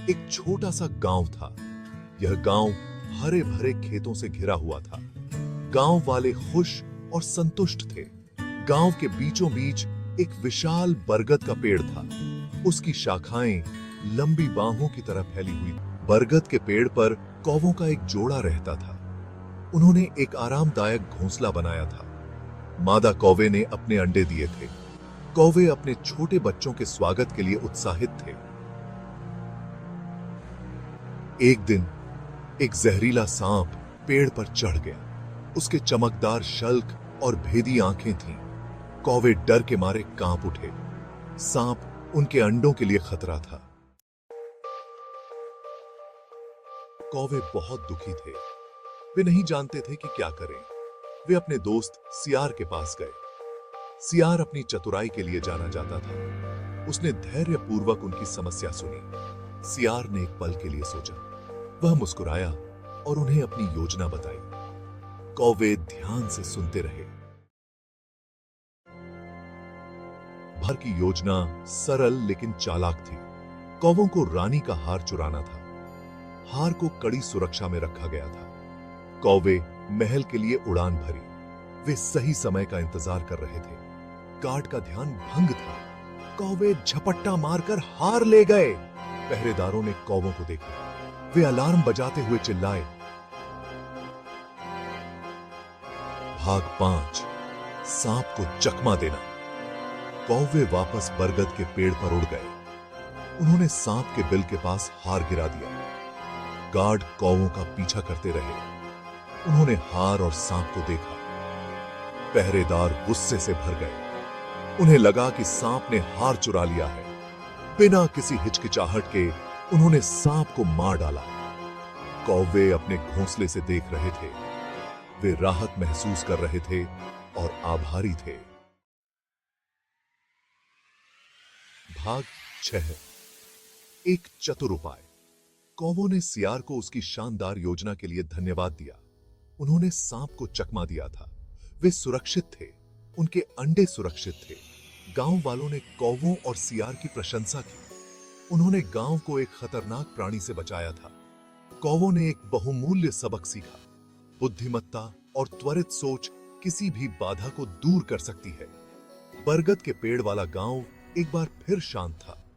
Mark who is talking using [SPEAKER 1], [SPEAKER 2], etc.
[SPEAKER 1] एक छोटा सा गांव था। यह गांव हरे भरे खेतों से घिरा हुआ था। गांव वाले खुश और संतुष्ट थे। गांव के बीचों बीच एक विशाल बरगद का पेड़ था। उसकी शाखाएं लंबी बाहों की तरह फैली हुई। बरगद के पेड़ पर कौवों का एक जोड़ा रहता था। उन्होंने एक आरामदायक घोंसला बनाया था। मादा कौवे ने अपने अंडे दिए थे। कौवे अपने छोटे बच्चों के स्वागत के लिए उत्साहित थे। एक दिन एक जहरीला सांप पेड़ पर चढ़ गया। उसके चमकदार शल्क और भेदी आंखें थीं। कौवे डर के मारे कांप उठे। सांप उनके अंडों के लिए खतरा था। कौवे बहुत दुखी थे। वे नहीं जानते थे कि क्या करें। वे अपने दोस्त सियार के पास गए। सियार अपनी चतुराई के लिए जाना जाता था। उसने धैर्यपूर्वक उनकी समस्या सुनी। सियार ने एक पल के लिए सोचा। वह मुस्कुराया और उन्हें अपनी योजना बताई। कौवे ध्यान से सुनते रहे। भर की योजना सरल लेकिन चालाक थी। कौवों को रानी का हार चुराना था। हार को कड़ी सुरक्षा में रखा गया था। कौवे महल के लिए उड़ान भरी। वे सही समय का इंतजार कर रहे थे। गार्ड का ध्यान भंग था। कौवे झपट्टा मारकर हार ले गए। पहरेदारों ने कौवों को देखा। वे अलार्म बजाते हुए चिल्लाए, भाग 5, सांप को चकमा देना। कौवे वापस बरगद के पेड़ पर उड़ गए। उन्होंने सांप के बिल के पास हार गिरा दिया। गार्ड कौवों का पीछा करते रहे। उन्होंने हार और सांप को देखा। पहरेदार गुस्से से भर गए। उन्हें लगा कि सांप ने हार चुरा लिया है। बिना किसी हिचकिचाहट के उन्होंने सांप को मार डाला। कौवे अपने घोंसले से देख रहे थे। वे राहत महसूस कर रहे थे और आभारी थे। भाग 6, एक चतुर उपाय। कौवों ने सियार को उसकी शानदार योजना के लिए धन्यवाद दिया। उन्होंने सांप को चकमा दिया था। वे सुरक्षित थे। उनके अंडे सुरक्षित थे। गांव वालों ने कौवों और सियार की प्रशंसा की। उन्होंने गांव को एक खतरनाक प्राणी से बचाया था। कौवों ने एक बहुमूल्य सबक सीखा। बुद्धिमत्ता और त्वरित सोच किसी भी बाधा को दूर कर सकती है। बरगद के पेड़ वाला गांव एक बार फिर शांत था।